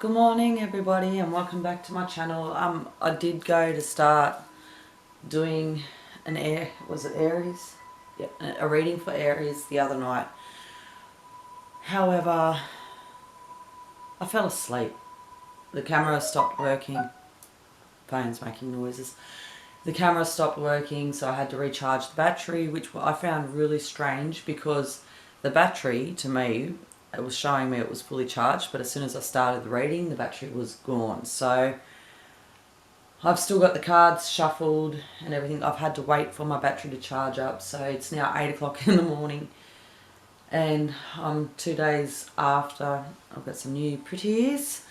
Good morning everybody and welcome back to my channel. I did go to start doing was it Aries? Yeah, a reading for Aries the other night. However, I fell asleep. The camera stopped working. Phone's making noises. The camera stopped working, so I had to recharge the battery, which I found really strange because the battery, to me, it was showing me it was fully charged, but as soon as I started the reading, the battery was gone. So I've still got the cards shuffled and everything. I've had to wait for my battery to charge up, so it's now 8 o'clock in the morning. And 2 days after, I've got some new pretties,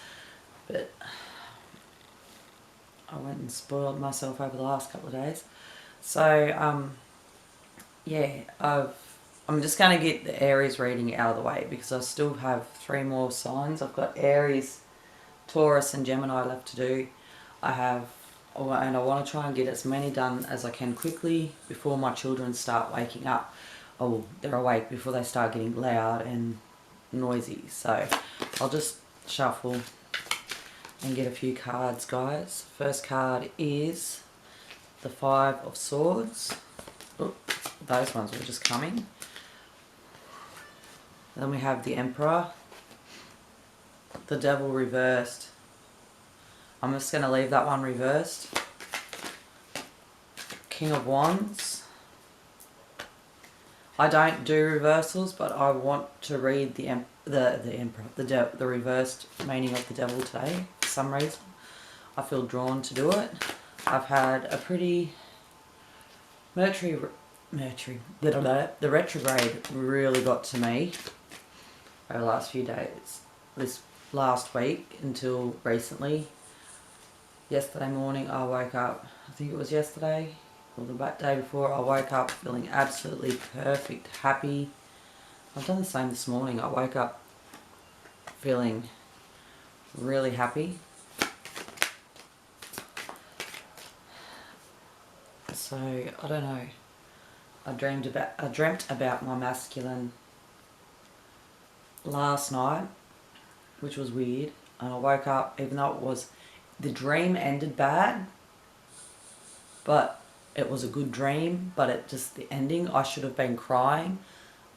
but I went and spoiled myself over the last couple of days. So, yeah, I'm just going to get the Aries reading out of the way because I still have 3 more signs. I've got Aries, Taurus and Gemini left to do. And I want to try and get as many done as I can quickly before my children start waking up. Oh, they're awake before they start getting loud and noisy. So I'll just shuffle and get a few cards, guys. First card is the 5 of Swords. Oh, those ones were just coming. Then we have the Emperor, the Devil reversed. I'm just going to leave that one reversed. King of Wands. I don't do reversals, but I want to read the Emperor, the reversed meaning of the Devil today. For some reason, I feel drawn to do it. I've had a pretty the retrograde really got to me over the last few days. This last week until recently. Yesterday morning I woke up, I think it was yesterday or the day before, I woke up feeling absolutely perfect, happy. I've done the same this morning. I woke up feeling really happy. So, I don't know. I dreamt about my masculine last night, which was weird. And I woke up, even though the dream ended bad, but it was a good dream, but the ending, I should have been crying.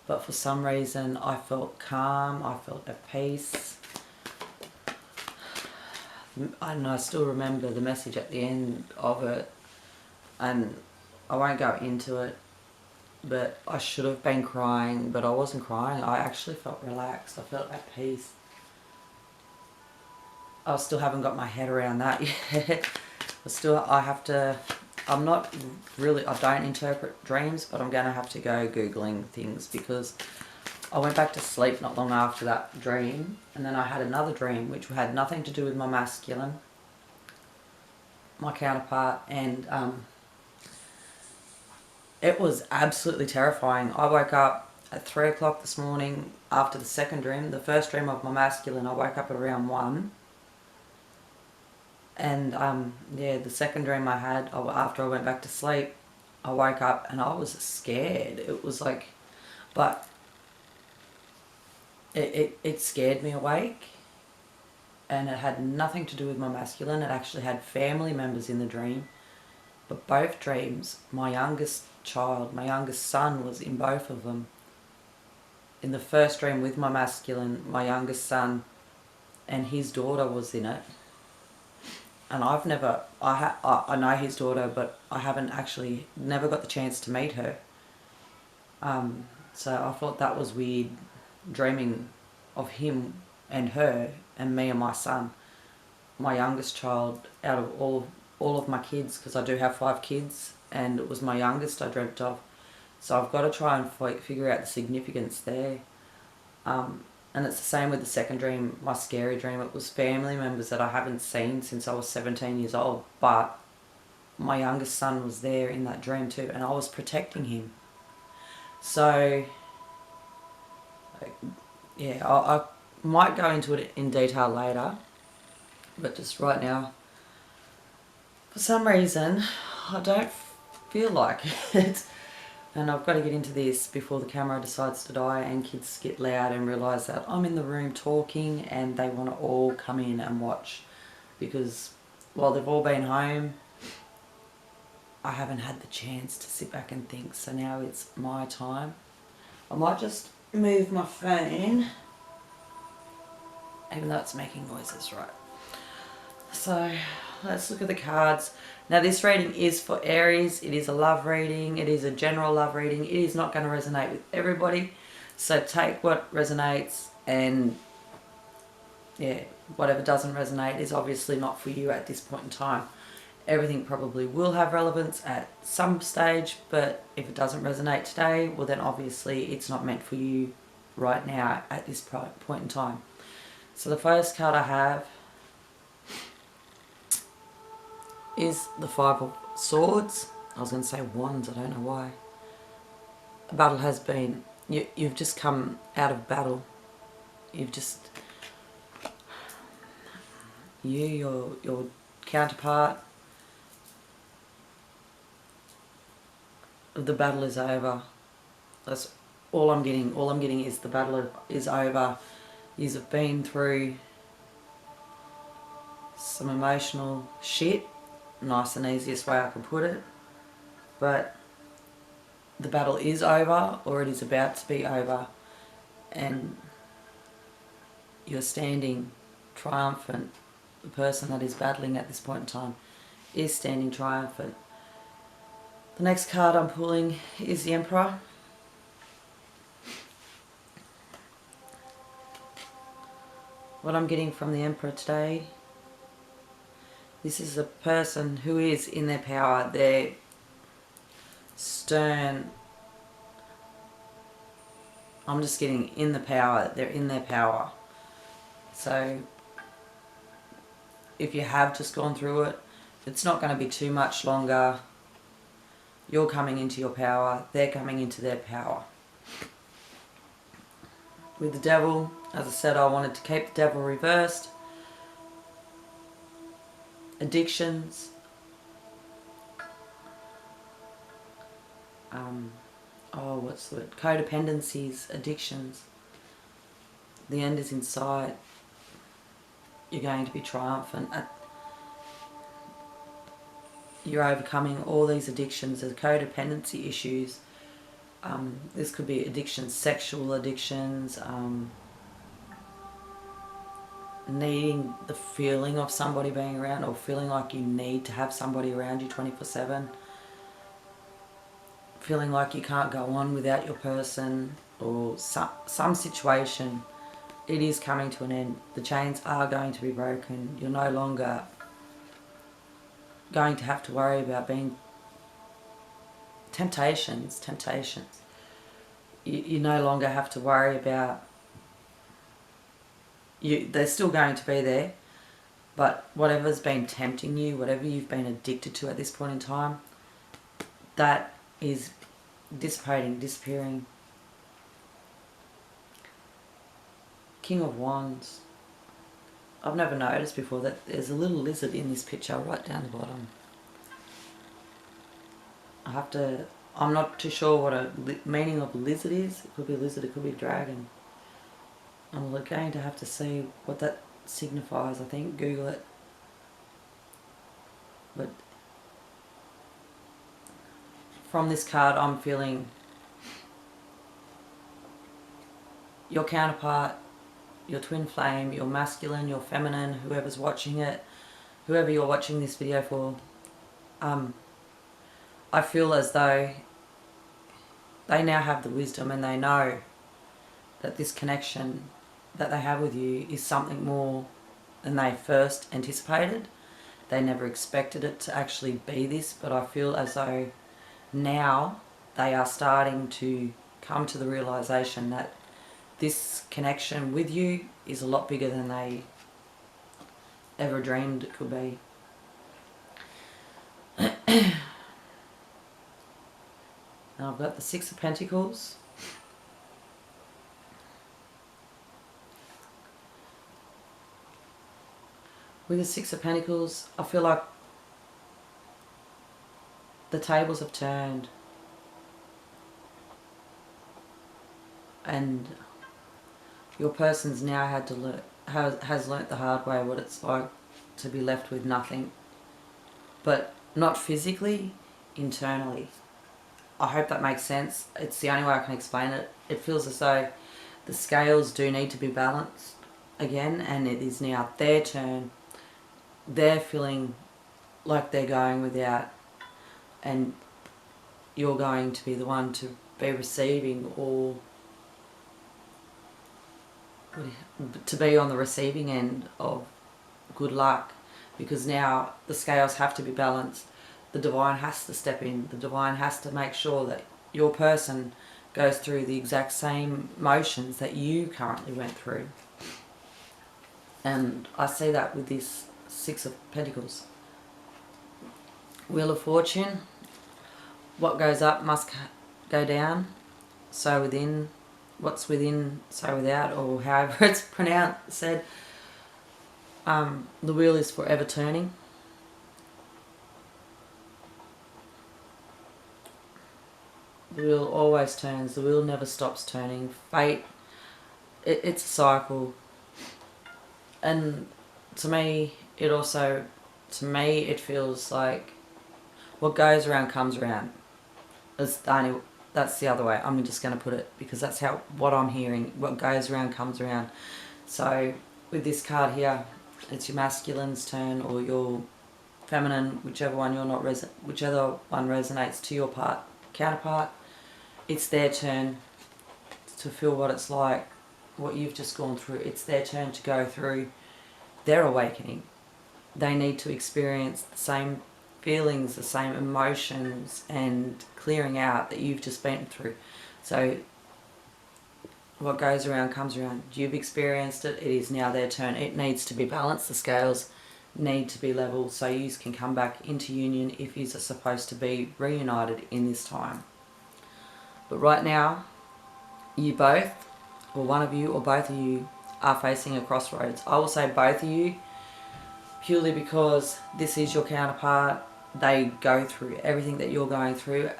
But for some reason, I felt calm, I felt at peace. And I still remember the message at the end of it, and I won't go into it, but I should have been crying, but I wasn't crying. I actually felt relaxed, I felt at peace. I still haven't got my head around that yet. I don't interpret dreams, but I'm going to have to go Googling things because I went back to sleep not long after that dream, and then I had another dream which had nothing to do with my masculine, my counterpart, and it was absolutely terrifying. I woke up at 3 o'clock this morning after the second dream. The first dream of my masculine, I woke up at around 1. And yeah, the second dream I had, after I went back to sleep, I woke up and I was scared. It was like, but it scared me awake, and it had nothing to do with my masculine. It actually had family members in the dream. But both dreams, my youngest son was in both of them. In the first dream with my masculine, my youngest son and his daughter was in it. And I know his daughter, but I haven't actually, never got the chance to meet her. So I thought that was weird, dreaming of him and her and me and my son, my youngest child out of all of my kids, because I do have 5 kids, and it was my youngest I dreamt of. So I've got to try and figure out the significance there. And it's the same with the second dream, my scary dream. It was family members that I haven't seen since I was 17 years old, but my youngest son was there in that dream too, and I was protecting him. So, yeah, I might go into it in detail later, but just right now, for some reason, I don't feel like it. And I've got to get into this before the camera decides to die and kids get loud and realise that I'm in the room talking and they want to all come in and watch. Because while they've all been home, I haven't had the chance to sit back and think. So now it's my time. I might just move my phone, even though it's making noises, right? So let's look at the cards. Now this reading is for Aries. It is a love reading. It is a general love reading. It is not going to resonate with everybody. So take what resonates, and yeah, whatever doesn't resonate is obviously not for you at this point in time. Everything probably will have relevance at some stage, but if it doesn't resonate today, well then obviously it's not meant for you right now at this point in time. So the first card I have is the Five of Swords. I was going to say Wands, I don't know why. A battle has been, you've just come out of battle. You've just, your counterpart, the battle is over. That's all I'm getting. All I'm getting is the battle is over. You've been through some emotional shit. Nice and easiest way I can put it. But the battle is over, or it is about to be over. And you're standing triumphant. The person that is battling at this point in time is standing triumphant. The next card I'm pulling is the Emperor. What I'm getting from the Emperor today, this is a person who is in their power. They're stern. I'm just getting in the power. They're in their power. So if you have just gone through it, it's not going to be too much longer. You're coming into your power. They're coming into their power. With the Devil, as I said, I wanted to keep the Devil reversed. Addictions. What's the word? Codependencies, addictions. The end is in sight. You're going to be triumphant. You're overcoming all these addictions, the codependency issues. This could be addictions, sexual addictions, needing the feeling of somebody being around, or feeling like you need to have somebody around you 24/7. Feeling like you can't go on without your person, or some situation. It is coming to an end. The chains are going to be broken. You're no longer going to have to worry about being temptations. You no longer have to worry about they're still going to be there, but whatever's been tempting you, whatever you've been addicted to at this point in time, that is dissipating, disappearing. King of Wands. I've never noticed before that there's a little lizard in this picture right down the bottom. I'm not too sure what a meaning of lizard is. It could be a lizard, it could be a dragon. I'm going to have to see what that signifies. I think Google it. But from this card, I'm feeling your counterpart, your twin flame, your masculine, your feminine, whoever's watching it, whoever you're watching this video for, I feel as though they now have the wisdom, and they know that this connection that they have with you is something more than they first anticipated. They never expected it to actually be this, but I feel as though now they are starting to come to the realization that this connection with you is a lot bigger than they ever dreamed it could be. Now I've got the Six of Pentacles. With the Six of Pentacles, I feel like the tables have turned. and your person's now had to has learnt the hard way what it's like to be left with nothing, but not physically, internally. I hope that makes sense. It's the only way I can explain it. It feels as though the scales do need to be balanced again, and it is now their turn. They're feeling like they're going without, and you're going to be the one to be receiving, or to be on the receiving end of good luck, because now the scales have to be balanced. The divine has to step in. The divine has to make sure that your person goes through the exact same motions that you currently went through. And I see that with this Six of Pentacles. Wheel of Fortune. What goes up must go down. So within, what's within, so without, or however it's said. The wheel is forever turning. The wheel always turns. The wheel never stops turning. Fate, it's a cycle. And to me, it feels like what goes around comes around. That's the other way. I'm just going to put it, because that's what I'm hearing. What goes around comes around. So with this card here, it's your masculine's turn, or your feminine, whichever one resonates to your counterpart. It's their turn to feel what it's like, what you've just gone through. It's their turn to go through their awakening. They need to experience the same feelings, the same emotions, and clearing out that you've just been through. So what goes around comes around. You've experienced it. It is now their turn. It needs to be balanced. The scales need to be level, so you can come back into union if you are supposed to be reunited in this time. But right now, you both, or one of you, or both of you, are facing a crossroads. I will say both of you, purely because this is your counterpart. They go through everything that you're going through.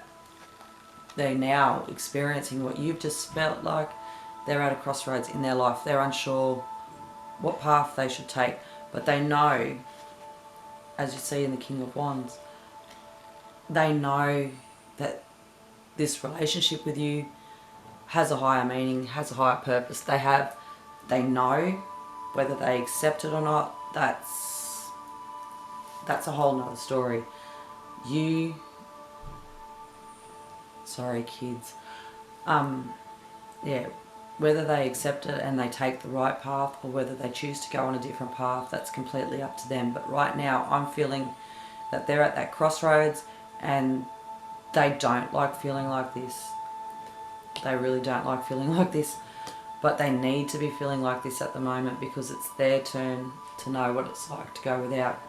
They're now experiencing what you've just felt like. They're at a crossroads in their life. They're unsure what path they should take, but they know, as you see in the King of Wands, they know that this relationship with you has a higher meaning, has a higher purpose. They know whether they accept it or not. That's a whole nother story. Sorry kids. Whether they accept it and they take the right path, or whether they choose to go on a different path, that's completely up to them. But right now I'm feeling that they're at that crossroads, and they don't like feeling like this. They really don't like feeling like this, but they need to be feeling like this at the moment, because it's their turn to know what it's like to go without.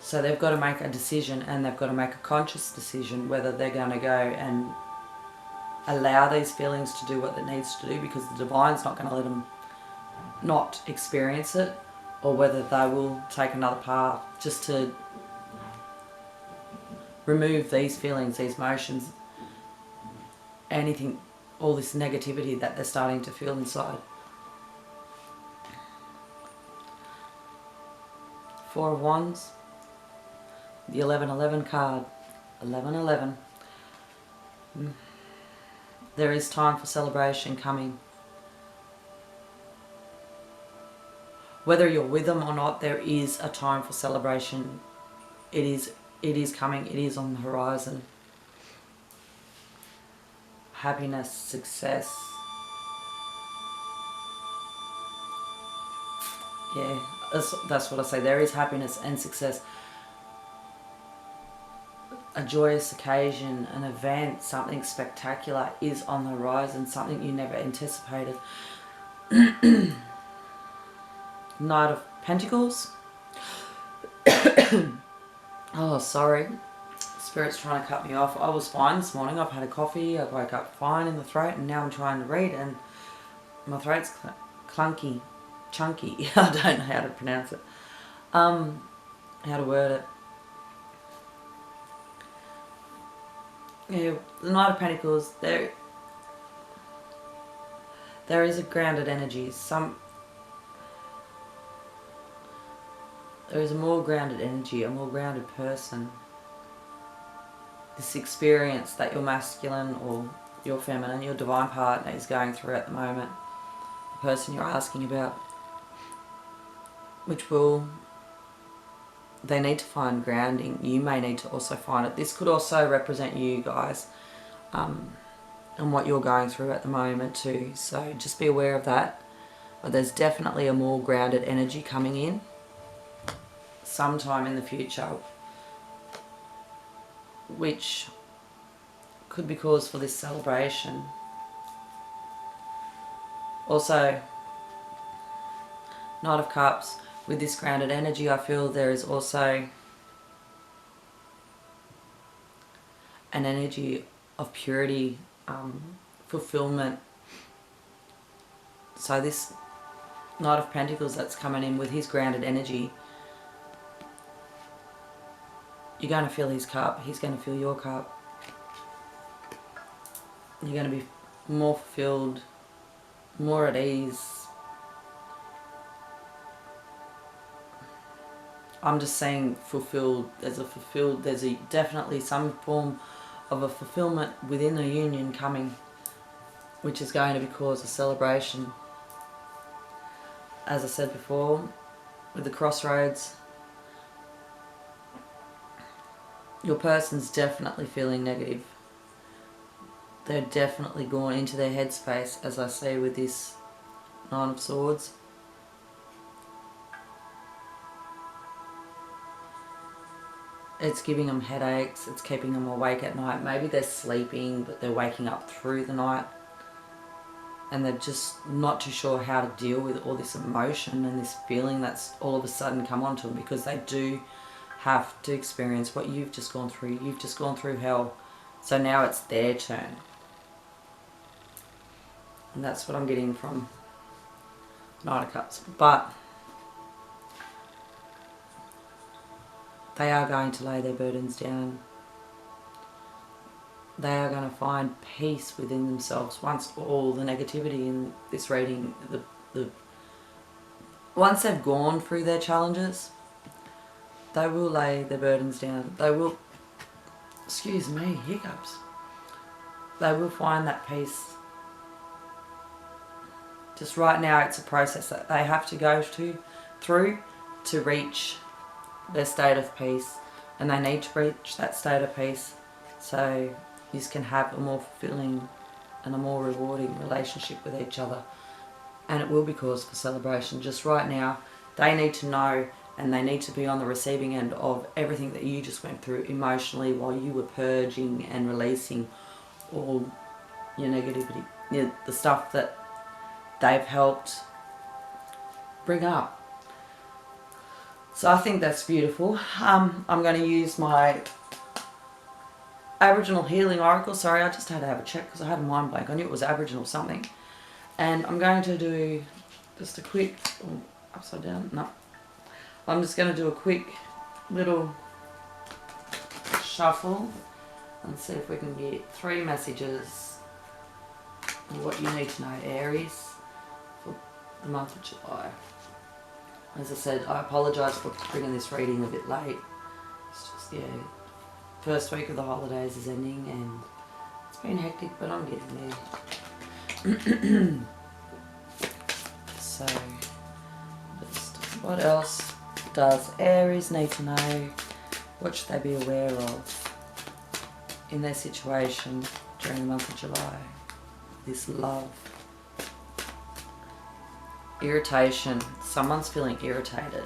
So they've got to make a decision, and they've got to make a conscious decision whether they're going to go and allow these feelings to do what it needs to do, because the divine's not going to let them not experience it, or whether they will take another path just to remove these feelings, these emotions, anything, all this negativity that they're starting to feel inside. Four of Wands, the 1111 card, 1111. There is time for celebration coming. Whether you're with them or not, there is a time for celebration. It is coming. It is on the horizon. Happiness, success. Yeah, that's what I say. There is happiness and success. A joyous occasion, an event, something spectacular is on the horizon, something you never anticipated. Knight of Pentacles. Oh, sorry. Spirit's trying to cut me off. I was fine this morning. I've had a coffee. I woke up fine in the throat, and now I'm trying to read, and my throat's chunky. I don't know how to pronounce it. How to word it. Yeah, the Knight of Pentacles, there is a grounded energy. There is a more grounded energy, a more grounded person. This experience that your masculine or your feminine, your divine partner is going through at the moment, the person you're asking about, which they need to find grounding. You may need to also find it. This could also represent you guys, and what you're going through at the moment too. So just be aware of that. But there's definitely a more grounded energy coming in sometime in the future, which could be cause for this celebration. Also, Knight of Cups, with this grounded energy, I feel there is also an energy of purity, fulfillment. So this Knight of Pentacles that's coming in with his grounded energy, you're going to fill his cup, he's going to fill your cup. You're going to be more fulfilled, more at ease. I'm just saying fulfilled. There's definitely some form of a fulfillment within the union coming, which is going to be cause a celebration. As I said before, with the crossroads, your person's definitely feeling negative. They're definitely going into their headspace, as I say with this Nine of Swords. It's giving them headaches, it's keeping them awake at night. Maybe they're sleeping, but they're waking up through the night. And they're just not too sure how to deal with all this emotion and this feeling that's all of a sudden come onto them, because they do have to experience what you've just gone through. You've just gone through hell. So now it's their turn. And that's what I'm getting from Knight of Cups. But they are going to lay their burdens down. They are going to find peace within themselves once all the negativity in this reading, once they've gone through their challenges, they will lay their burdens down. They will, excuse me, hiccups. They will find that peace. Just right now it's a process that they have to go through to reach their state of peace, and they need to reach that state of peace so you can have a more fulfilling and a more rewarding relationship with each other, and it will be cause for celebration. Just right now they need to know, and they need to be on the receiving end of everything that you just went through emotionally while you were purging and releasing all your negativity, the stuff that they've helped bring up. So I think that's beautiful. I'm going to use my Aboriginal Healing Oracle. Sorry, I just had to have a check because I had a mind blank. I knew it was Aboriginal something. And I'm going to do just a quick, upside down, no. I'm just going to do a quick little shuffle and see if we can get 3 messages of what you need to know, Aries, for the month of July. As I said, I apologise for bringing this reading a bit late. It's just, yeah, first week of the holidays is ending and it's been hectic, but I'm getting there. So, just what else does Aries need to know? What should they be aware of in their situation during the month of July? This love. Irritation. Someone's feeling irritated.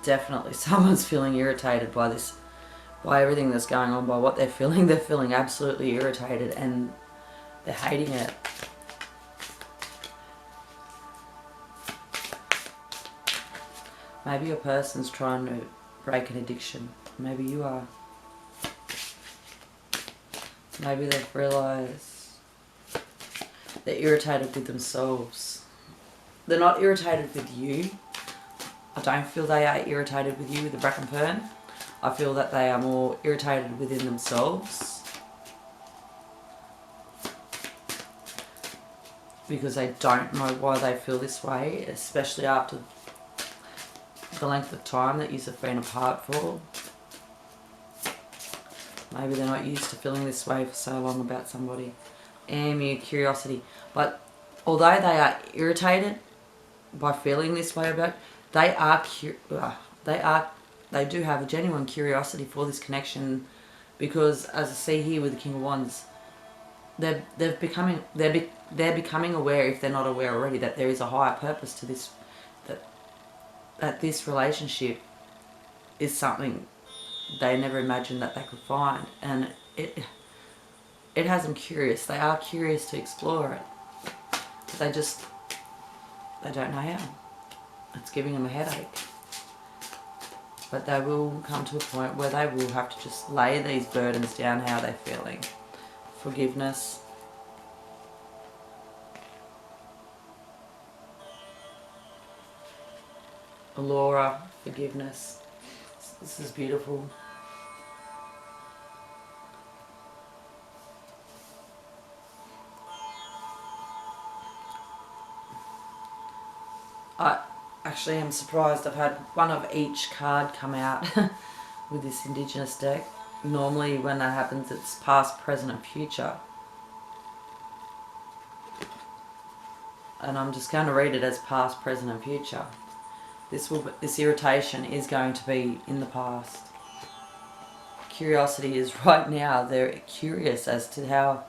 Definitely someone's feeling irritated by this, by everything that's going on, by what they're feeling. They're feeling absolutely irritated and they're hating it. Maybe your person's trying to break an addiction. Maybe you are. Maybe they've realised they're irritated with themselves. They're not irritated with you. I don't feel they are irritated with you with the Bracken Fern. I feel that they are more irritated within themselves. because they don't know why they feel this way, especially after the length of time that you have been apart for. Maybe they're not used to feeling this way for so long about somebody. And curiosity. But although they are irritated by feeling this way about it, they do have a genuine curiosity for this connection, because as I see here with the King of Wands, they're becoming aware, if they're not aware already, that there is a higher purpose to this, that this relationship is something they never imagined that they could find, and it has them curious. They are curious to explore it, but they don't know how. It's giving them a headache. But they will come to a point where they will have to just lay these burdens down, how they're feeling. Forgiveness. Laura, forgiveness. This is beautiful. I actually am surprised I've had one of each card come out with this Indigenous deck. Normally when that happens, it's past, present and future. And I'm just going to read it as past, present and future. This irritation is going to be in the past. Curiosity is right now. They're curious as to how...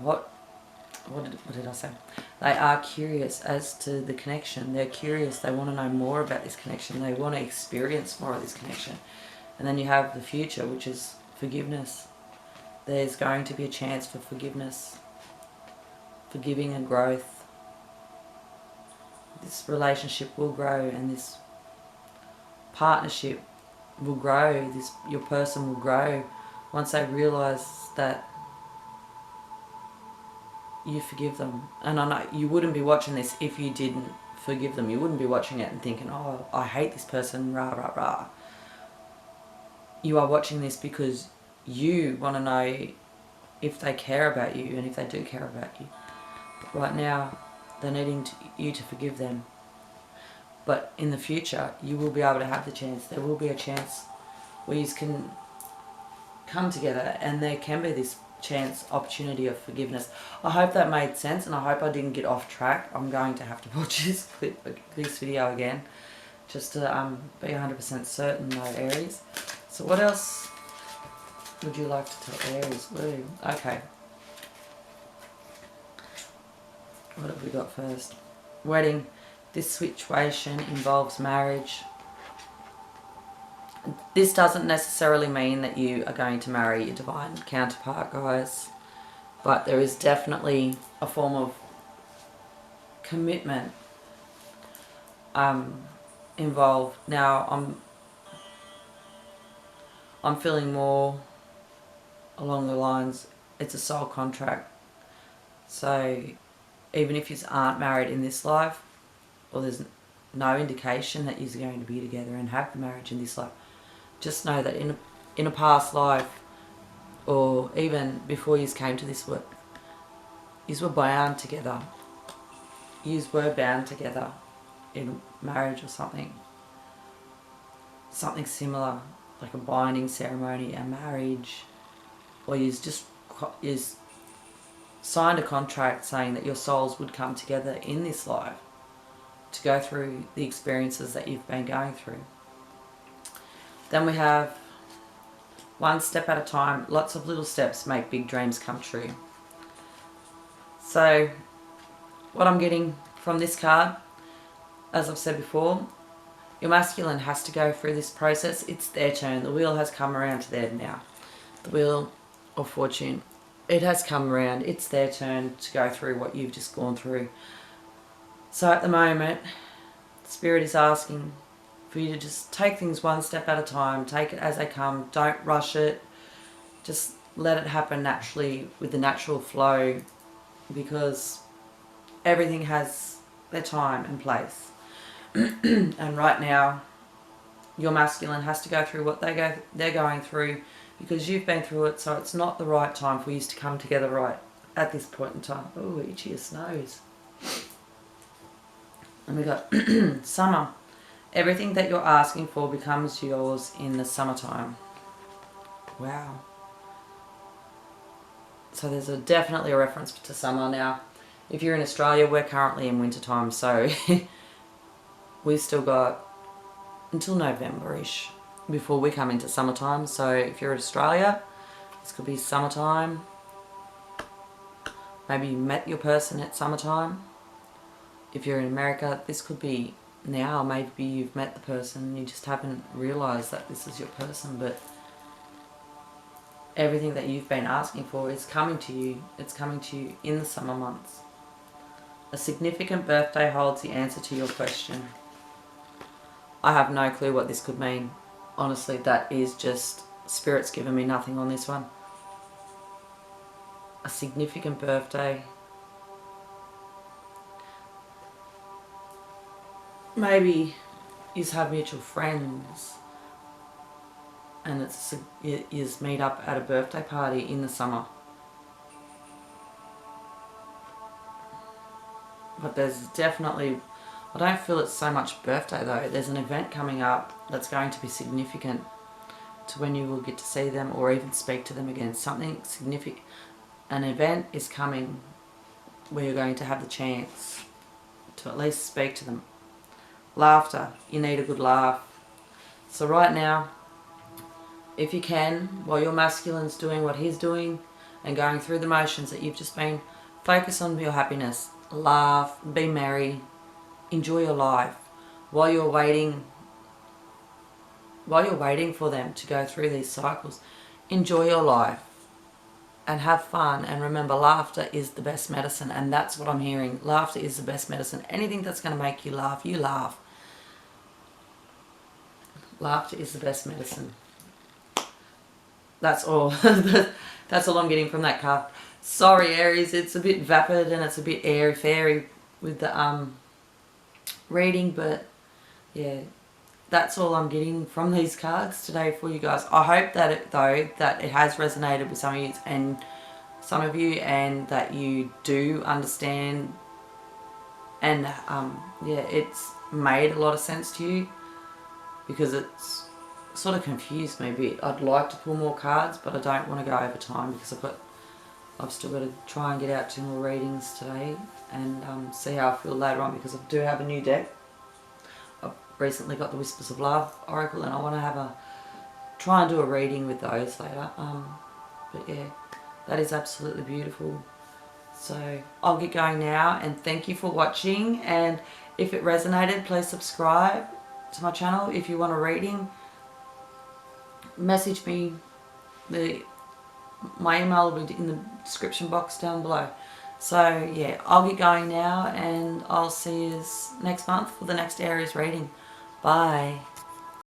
What did I say? They are curious as to the connection. They're curious. They want to know more about this connection. They want to experience more of this connection. And then you have the future, which is forgiveness. There's going to be a chance for forgiveness, forgiving and growth. This relationship will grow, and this partnership will grow. Your person will grow once they realise that you forgive them. And I know you wouldn't be watching this if you didn't forgive them. You wouldn't be watching it and thinking, oh, I hate this person, rah, rah, rah. You are watching this because you want to know if they care about you, and if they do care about you. But right now, they're needing you to forgive them. But in the future, you will be able to have the chance. There will be a chance where you can come together, and there can be this chance, opportunity of forgiveness. I hope that made sense, and I hope I didn't get off track. I'm going to have to watch this video again, just to be 100% certain, though, Aries. So what else would you like to tell Aries? Ooh, okay. What have we got first? Wedding. This situation involves marriage. This doesn't necessarily mean that you are going to marry your divine counterpart, guys. But there is definitely a form of commitment involved. Now, I'm feeling more along the lines, it's a soul contract. So even if you aren't married in this life, or there's no indication that you're going to be together and have the marriage in this life, just know that in a past life, or even before you came to this work, you were bound together. You were bound together in marriage or something. Something similar, like a binding ceremony, a marriage, or you signed a contract saying that your souls would come together in this life to go through the experiences that you've been going through. Then we have one step at a time. Lots of little steps make big dreams come true. So what I'm getting from this card, as I've said before, your masculine has to go through this process. It's their turn. The wheel has come around to them now. The wheel of fortune. It has come around. It's their turn to go through what you've just gone through. So at the moment, Spirit is asking for you to just take things one step at a time. Take it as they come. Don't rush it. Just let it happen naturally, with the natural flow, because everything has their time and place. And right now, your masculine has to go through what they're going through, because you've been through it. So it's not the right time for you to come together right at this point in time. Oh, itchiest nose. And we got summer. Everything that you're asking for becomes yours in the summertime. Wow. So there's definitely a reference to summer now. If you're in Australia, we're currently in winter time, so we've still got until November-ish before we come into summertime. So if you're in Australia, this could be summertime. Maybe you met your person at summertime. If you're in America, this could be now. Maybe you've met the person and you just haven't realised that this is your person, but everything that you've been asking for is coming to you. It's coming to you in the summer months. A significant birthday holds the answer to your question. I have no clue what this could mean. Honestly, that is just Spirit's given me nothing on this one. A significant birthday. Maybe you have mutual friends and you meet up at a birthday party in the summer. But there's definitely, I don't feel it's so much birthday though. There's an event coming up that's going to be significant to when you will get to see them or even speak to them again. Something significant. An event is coming where you're going to have the chance to at least speak to them. Laughter. You need a good laugh. So right now, if you can, while your masculine's doing what he's doing and going through the motions that you've just been, focus on your happiness. Laugh, be merry, enjoy your life. While you're waiting for them to go through these cycles, enjoy your life and have fun. And remember, laughter is the best medicine, and that's what I'm hearing. Laughter is the best medicine. Anything that's going to make you laugh, you laugh. Laughter is the best medicine. That's all. That's all I'm getting from that card. Sorry, Aries, it's a bit vapid and it's a bit airy-fairy with the reading, but yeah, that's all I'm getting from these cards today for you guys. I hope that it has resonated with some of you and that you do understand, and yeah, it's made a lot of sense to you, because it's sort of confused me a bit. I'd like to pull more cards, but I don't want to go over time because I've still got to try and get out 2 more readings today and see how I feel later on, because I do have a new deck. I've recently got the Whispers of Love Oracle and I want to try and do a reading with those later. But yeah, that is absolutely beautiful. So I'll get going now, and thank you for watching, and if it resonated, please subscribe to my channel. If you want a reading, message me. My email will be in the description box down below. So yeah, I'll get going now and I'll see you next month for the next Aries reading. Bye.